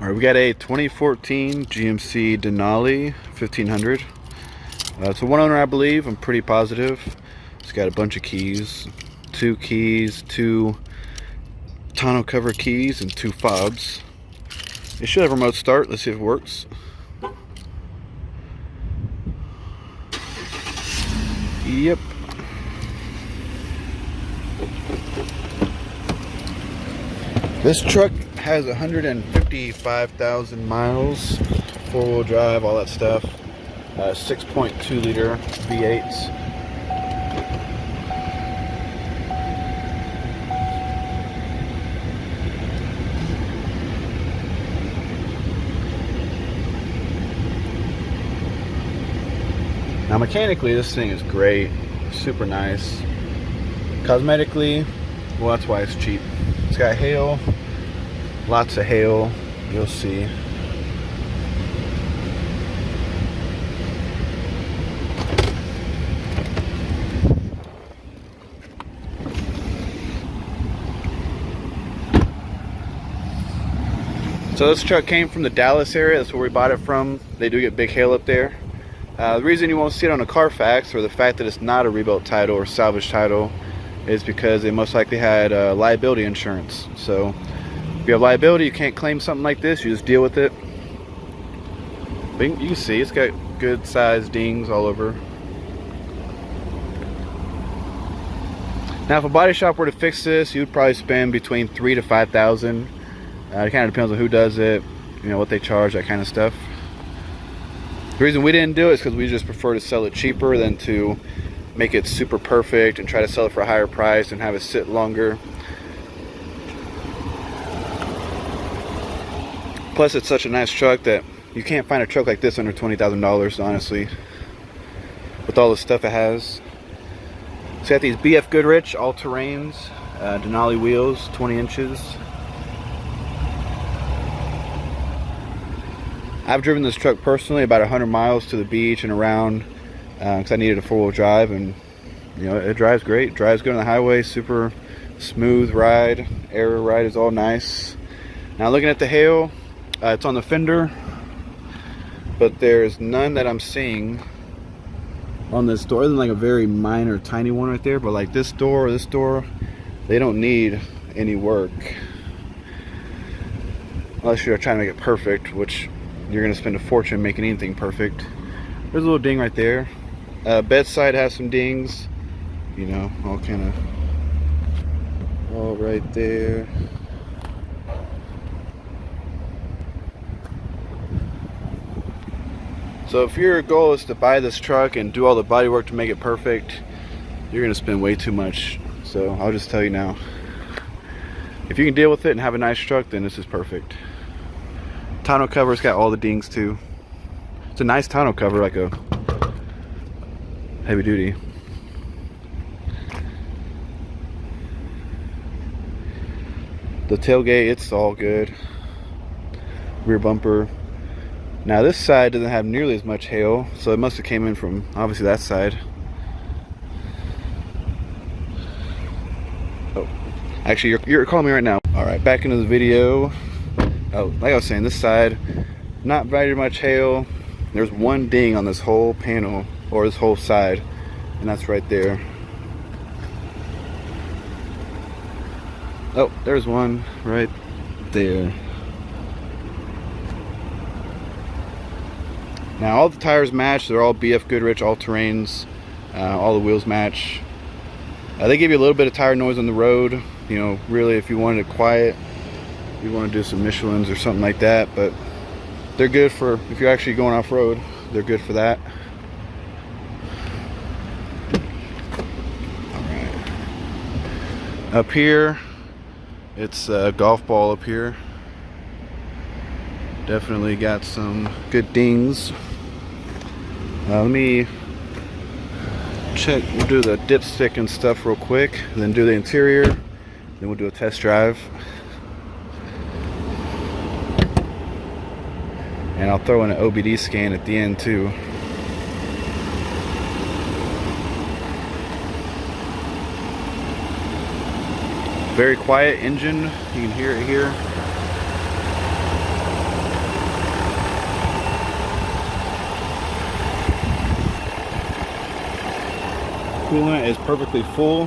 Alright, we got a 2014 GMC Denali 1500. It's a one owner, I believe. I'm pretty positive. It's got a bunch of keys. 2 keys, 2 tonneau cover keys, and 2 fobs. It should have remote start. Let's see if it works. Yep. This truck has 155,000 miles, 4-wheel drive, all that stuff. 6.2 liter V8s. Now mechanically this thing is great, super nice. Cosmetically, well, that's why it's cheap. It's got hail, lots of hail, you'll see. So this truck came from the Dallas area. That's where we bought it from. They do get big hail up there. The reason you won't see it on a Carfax, or the fact that it's not a rebuilt title or salvage title, is because they most likely had liability insurance. So if you have liability, you can't claim something like this. You just deal with it. But you can see it's got good sized dings all over. Now if a body shop were to fix this, you'd probably spend between $3,000 to $5,000. It kind of depends on who does it, you know, what they charge, that kind of stuff. The reason we didn't do it is because we just prefer to sell it cheaper than to make it super perfect and try to sell it for a higher price and have it sit longer. Plus it's such a nice truck that you can't find a truck like this under $20,000, honestly, with all the stuff it has. It's got these BF Goodrich all-terrains, Denali wheels, 20 inches. I've driven this truck personally about 100 miles to the beach and around because I needed a 4-wheel drive, and you know, it drives great. It drives good on the highway, super smooth ride. Air ride is all nice. Now looking at the hail, it's on the fender, but there's none that I'm seeing on this door, other than like a very minor tiny one right there. But like this door or this door, they don't need any work unless you're trying to make it perfect, which you're gonna spend a fortune making anything perfect. There's a little ding right there. Bedside has some dings, you know, all right there. So if your goal is to buy this truck and do all the body work to make it perfect, you're gonna spend way too much. So I'll just tell you now, if you can deal with it and have a nice truck, then this is perfect. Tonneau cover's got all the dings too. It's a nice tonneau cover, like a heavy duty. The tailgate, it's all good. Rear bumper. Now this side doesn't have nearly as much hail, so it must have came in from obviously that side. Oh, actually you're calling me right now. All right, back into the video. Oh, like I was saying, this side, not very much hail. There's one ding on this whole panel, or this whole side, and that's right there. Oh, there's one right there. Now all the tires match. They're all BF Goodrich all-terrains. All the wheels match. They give you a little bit of tire noise on the road. You know, really, if you wanted it quiet, you want to do some Michelins or something like that, but they're good for if you're actually going off-road. They're good for that. All right. Up here, it's a golf ball up here. Definitely got some good dings. Let me check. We'll do the dipstick and stuff real quick, and then do the interior. Then we'll do a test drive. And I'll throw in an OBD scan at the end too. Very quiet engine. You can hear it here. coolant is perfectly full.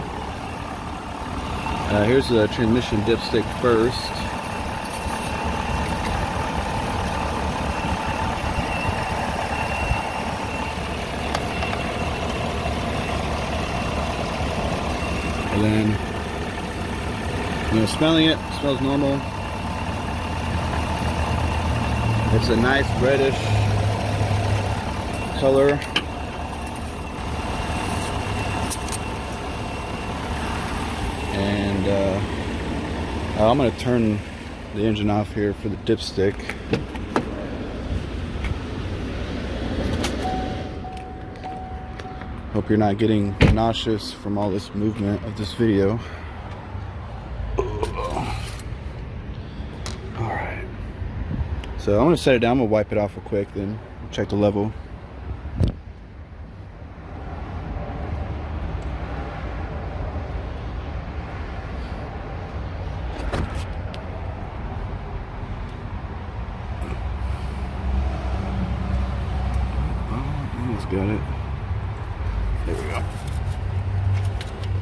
Here's the transmission dipstick first. And then, smelling it, smells normal. It's a nice reddish color. And I'm going to turn the engine off here for the dipstick. Hope you're not getting nauseous from all this movement of this video. Alright. So I'm going to set it down. I'm going to wipe it off real quick, then check the level. Almost got it. There we go.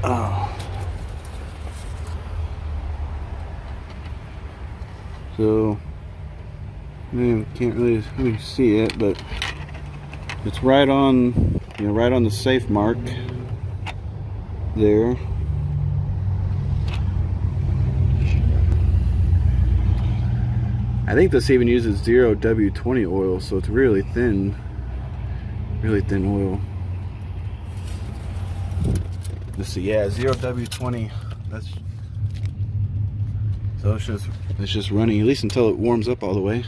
Oh. So, man, can't really see it, but it's right on, right on the safe mark there. I think this even uses 0 W20 oil, so it's really thin oil. Let's see, yeah, 0 W20. That's so it's just running, at least until it warms up all the way.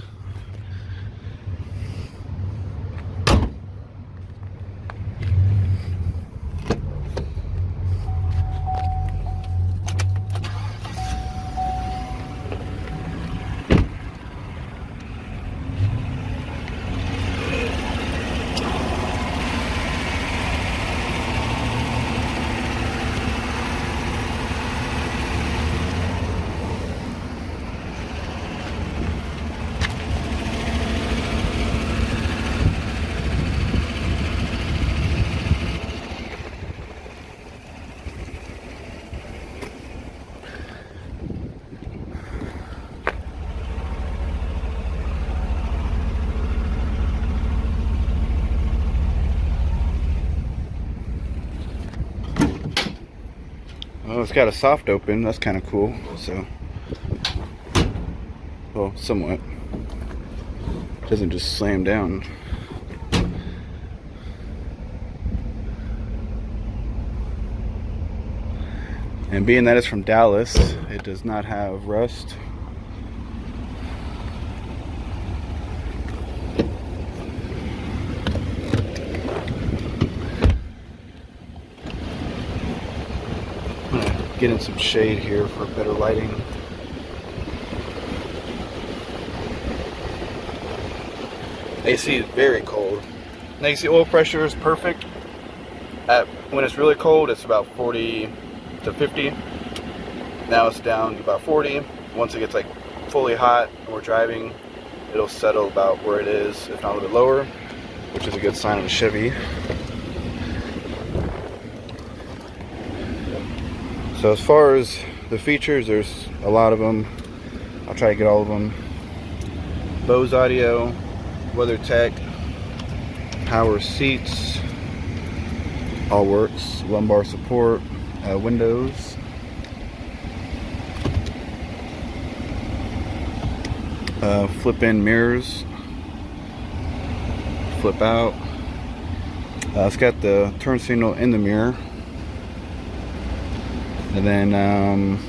Oh, it's got a soft open. That's kind of cool. So, well, somewhat. It doesn't just slam down. And being that it's from Dallas, it does not have rust. Get in some shade here for better lighting. AC is very cold. Now you see oil pressure is perfect. When it's really cold, it's about 40 to 50. Now it's down to about 40. Once it gets like fully hot and we're driving, it'll settle about where it is, if not a little bit lower, which is a good sign of a Chevy. So as far as the features, there's a lot of them. I'll try to get all of them. Bose audio, WeatherTech, power seats, all works. Lumbar support, windows. Flip-in mirrors, flip out. It's got the turn signal in the mirror. And then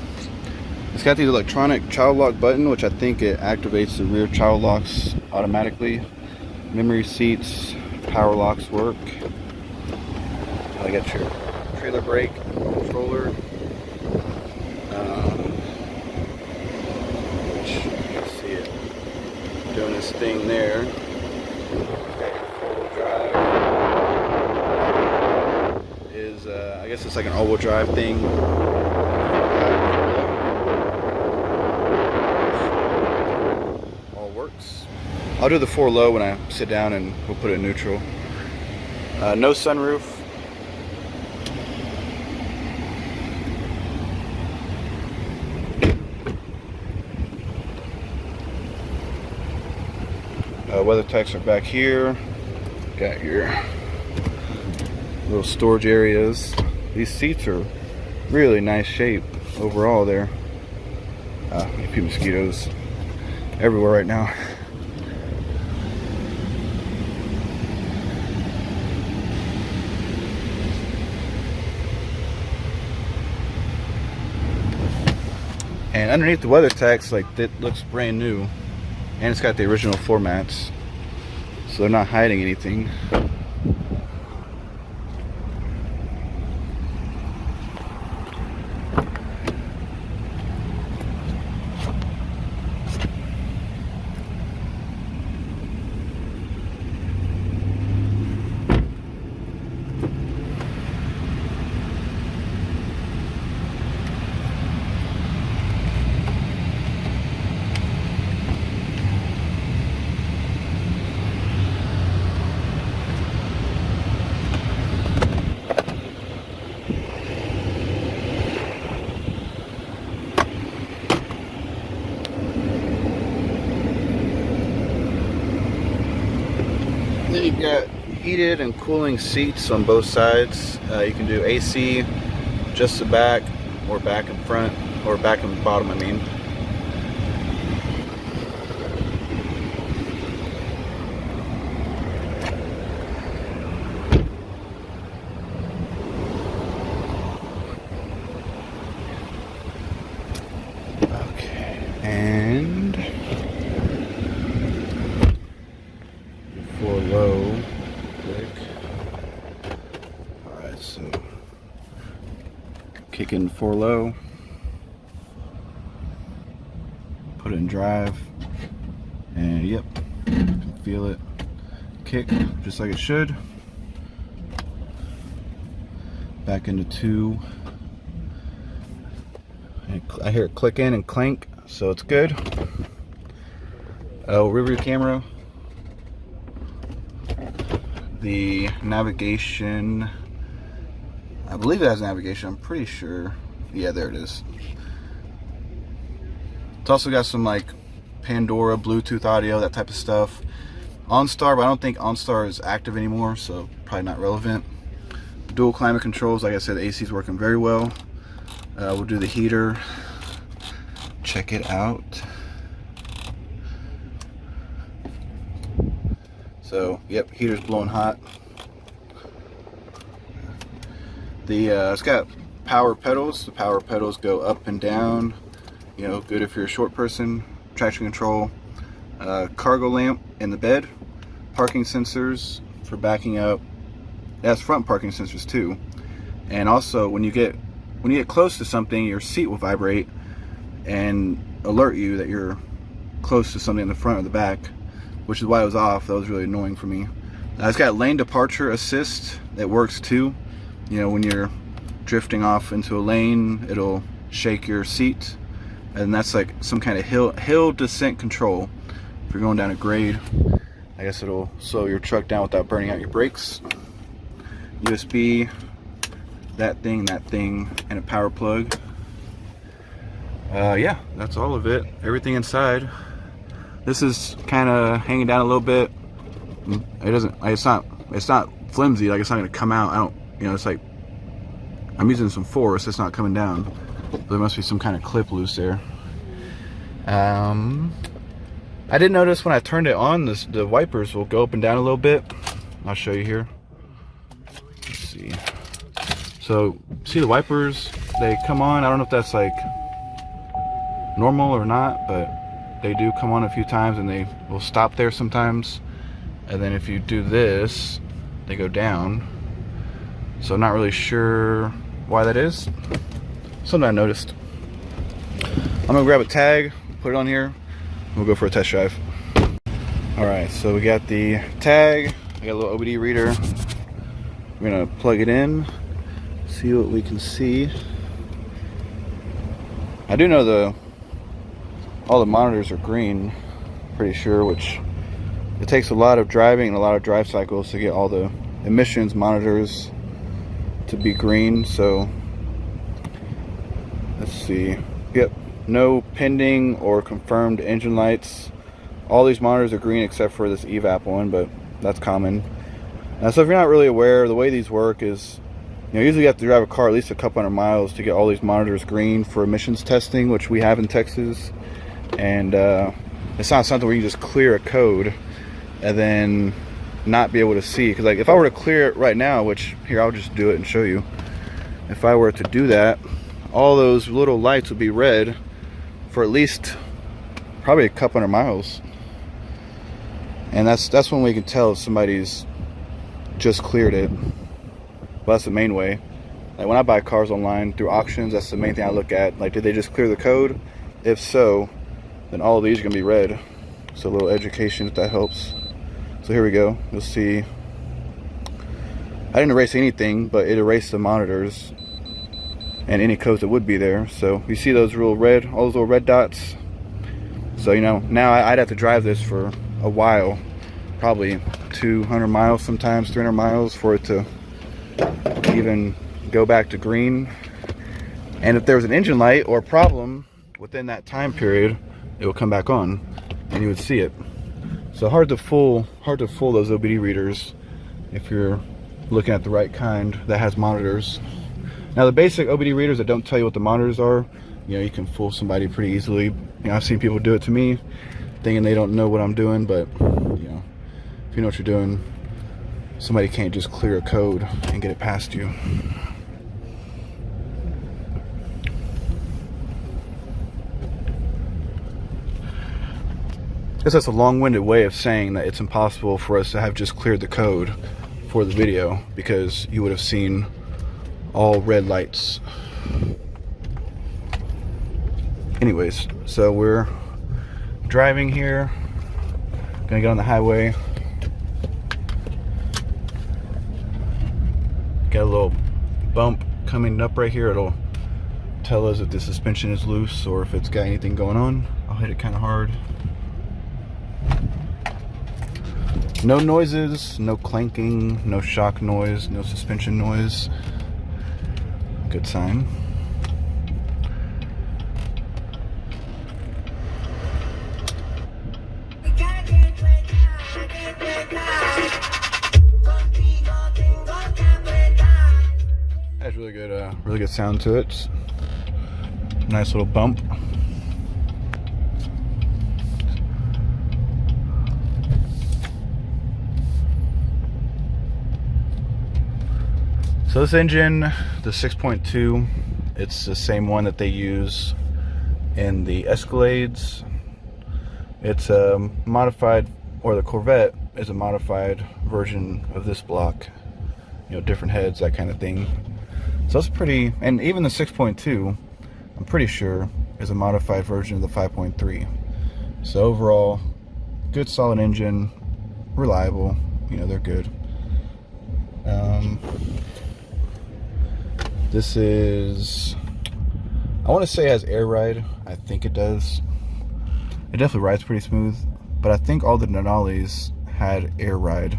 it's got the electronic child lock button, which I think it activates the rear child locks automatically. Memory seats, power locks work. I got your trailer brake controller. Which you can see it doing its thing there. Got your four-wheel drive. I guess it's like an all-wheel drive thing. All works. I'll do the 4 low when I sit down and we'll put it in neutral. No sunroof. Weather techs are back here. Got your little storage areas. These seats are really nice shape overall there. A few mosquitoes everywhere right now. And underneath the weather techs, like, it looks brand new, and it's got the original floor mats, so they're not hiding anything. Then you've got heated and cooling seats on both sides. You can do AC, just the back, or back and front, or back and bottom, I mean. Okay, and for low, click. Alright, so kick in for low, put it in drive, and yep, you can feel it kick just like it should. Back into 2. I hear it click in and clank, so it's good. Oh, rear view camera. The navigation, I believe it has navigation, I'm pretty sure. Yeah, there it is. It's also got some like Pandora, Bluetooth audio, that type of stuff. OnStar, but I don't think OnStar is active anymore, so probably not relevant. Dual climate controls, like I said, the AC is working very well. We'll do the heater. Check it out. So, yep, heater's blowing hot. It's got power pedals. The power pedals go up and down. You know, good if you're a short person. Traction control. Cargo lamp in the bed. Parking sensors for backing up. That's front parking sensors too. And also, when you get close to something, your seat will vibrate and alert you that you're close to something in the front or the back, which is why it was off. That was really annoying for me. It's got lane departure assist that works too. You know, when you're drifting off into a lane, it'll shake your seat, and that's like some kind of hill descent control. If you're going down a grade, I guess it'll slow your truck down without burning out your brakes. USB, that thing, and a power plug. Yeah, that's all of it. Everything inside. This is kind of hanging down a little bit. It doesn't. It's not flimsy. Like, it's not gonna come out. I don't. You know, it's like I'm using some force. It's not coming down. But there must be some kind of clip loose there. I did notice when I turned it on, the wipers will go up and down a little bit. I'll show you here. Let's see. So, see the wipers? They come on. I don't know if that's like normal or not, but they do come on a few times, and they will stop there sometimes. And then if you do this, they go down. So I'm not really sure why that is. Something I noticed. I'm gonna grab a tag, put it on here, and we'll go for a test drive. Alright, so we got the tag. I got a little OBD reader. We're gonna plug it in, see what we can see. I do know all the monitors are green, pretty sure, which it takes a lot of driving and a lot of drive cycles to get all the emissions monitors to be green. So let's see. Yep, no pending or confirmed engine lights. All these monitors are green except for this evap one, but that's common. So if you're not really aware, the way these work is, usually you have to drive a car at least a couple hundred miles to get all these monitors green for emissions testing, which we have in Texas. And it's not something where you just clear a code and then not be able to see. Because like if I were to clear it right now, which here I'll just do it and show you. If I were to do that, all those little lights would be red for at least probably a couple hundred miles. And that's when we can tell if somebody's just cleared it. Well, that's the main way. Like when I buy cars online through auctions, that's the main thing I look at. Like, did they just clear the code? If so, then all of these are gonna be red. So a little education, if that helps. So here we go. You'll see. I didn't erase anything, but it erased the monitors and any codes that would be there. So you see those real red, all those little red dots. So now I'd have to drive this for a while, probably 200 miles, sometimes 300 miles for it to even go back to green. And if there was an engine light or a problem within that time period, it will come back on and you would see it. So hard to fool those OBD readers if you're looking at the right kind that has monitors. Now the basic OBD readers that don't tell you what the monitors are, you can fool somebody pretty easily. I've seen people do it to me thinking they don't know what I'm doing, but if you know what you're doing, somebody can't just clear a code and get it past you. Guess that's a long-winded way of saying that it's impossible for us to have just cleared the code for the video, because you would have seen all red lights. Anyways, so we're driving here, gonna get on the highway. Got a little bump coming up right here. It'll tell us if the suspension is loose or if it's got anything going on. I'll hit it kind of hard. No noises, no clanking, no shock noise, no suspension noise. Good sign. Has really good sound to it. Nice little bump. So this engine, the 6.2, it's the same one that they use in the Escalades. It's a modified, or the Corvette is a modified version of this block. Different heads, that kind of thing. So it's pretty, and even the 6.2, I'm pretty sure, is a modified version of the 5.3. So overall, good solid engine, reliable, they're good. This is, I want to say it has air ride. I think it does. It definitely rides pretty smooth, but I think all the Denalis had air ride.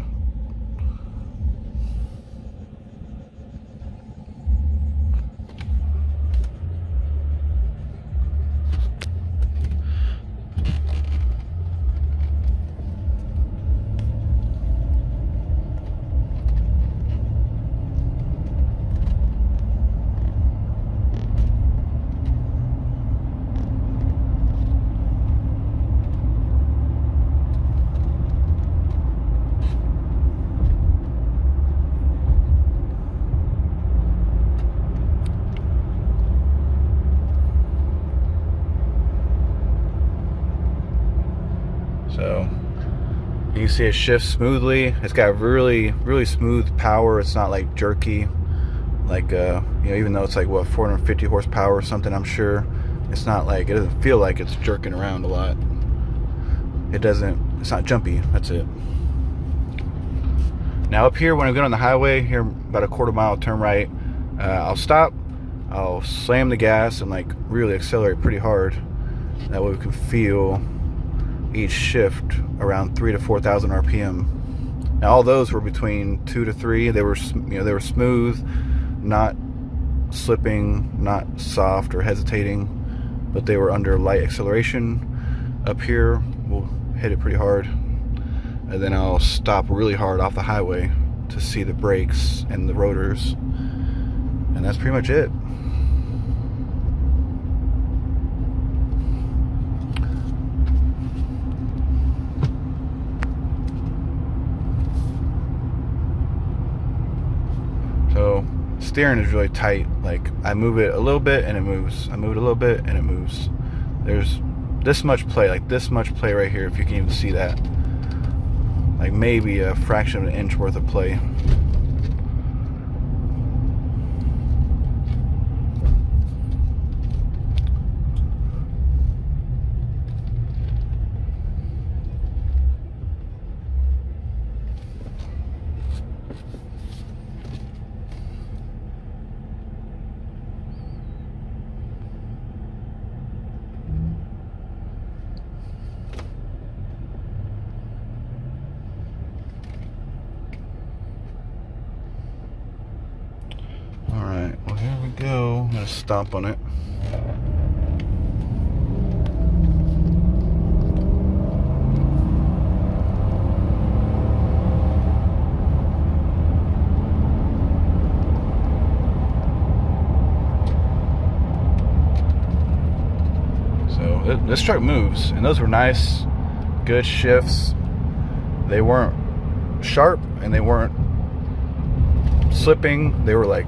So you can see it shifts smoothly. It's got really smooth power. It's not like jerky, like even though it's like 450 horsepower or something, I'm sure it's not like, it doesn't feel like it's jerking around a lot. It's not jumpy. That's it. Now up here, when I get on the highway here, about a quarter mile, turn right, I'll stop, I'll slam the gas and like really accelerate pretty hard. That way we can feel each shift around 3,000 to 4,000 RPM. Now all those were between 2 to 3. They were smooth, not slipping, not soft or hesitating, but they were under light acceleration. Up here we'll hit it pretty hard, and then I'll stop really hard off the highway to see the brakes and the rotors, and that's pretty much it. So steering is really tight. Like, I move it a little bit and it moves. I move it a little bit and it moves. There's this much play, like this much play right here, if you can even see that. Like maybe a fraction of an inch worth of play. Alright, well here we go. I'm gonna stomp on it. So this truck moves, and those were nice, good shifts. They weren't sharp and they weren't slipping. They were like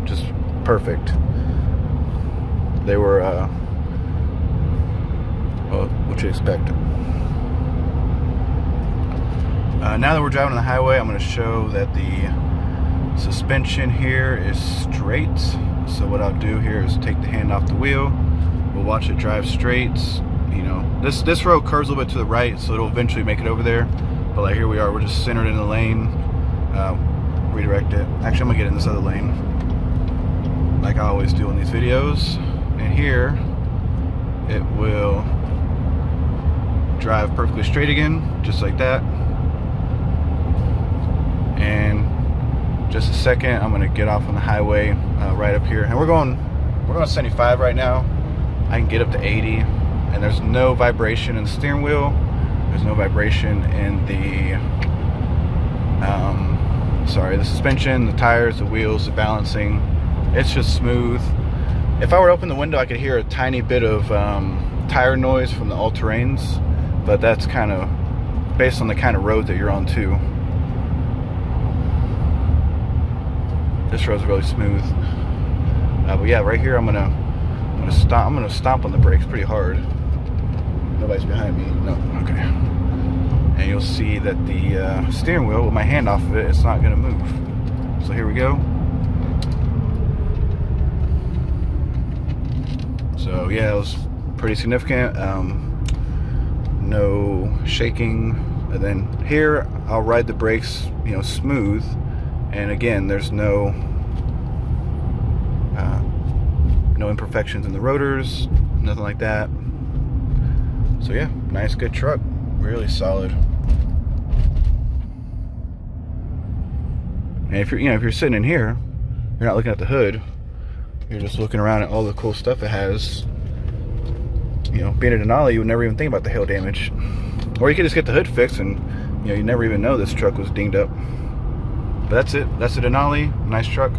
just perfect. They were well, what you expect. Now that we're driving on the highway, I'm going to show that the suspension here is straight. So what I'll do here is take the hand off the wheel. We'll watch it drive straight. You know, this road curves a little bit to the right, so it'll eventually make it over there. But like here we are, we're just centered in the lane. Redirect it. Actually, I'm gonna get in this other lane, like I always do in these videos. And here, it will drive perfectly straight again, just like that. And just a second, I'm gonna get off on the highway right up here, and we're going 75 right now. I can get up to 80, and there's no vibration in the steering wheel. There's no vibration in the the suspension, the tires, the wheels, the balancing. It's just smooth. If I were to open the window, I could hear a tiny bit of tire noise from the all-terrains, but that's kind of based on the kind of road that you're on too. This road's really smooth. But yeah, right here I'm gonna stomp on the brakes pretty hard. Nobody's behind me. No, okay. And you'll see that the steering wheel, with my hand off of it, it's not gonna move. So here we go. So yeah, it was pretty significant. No shaking. And then here, I'll ride the brakes, you know, smooth. And again, there's no imperfections in the rotors, nothing like that. So yeah, nice, good truck, really solid. And if you're sitting in here, you're not looking at the hood, you're just looking around at all the cool stuff it has. You know, being a Denali, you would never even think about the hail damage. Or you could just get the hood fixed and, you know, you never even know this truck was dinged up. But that's it. That's a Denali. Nice truck.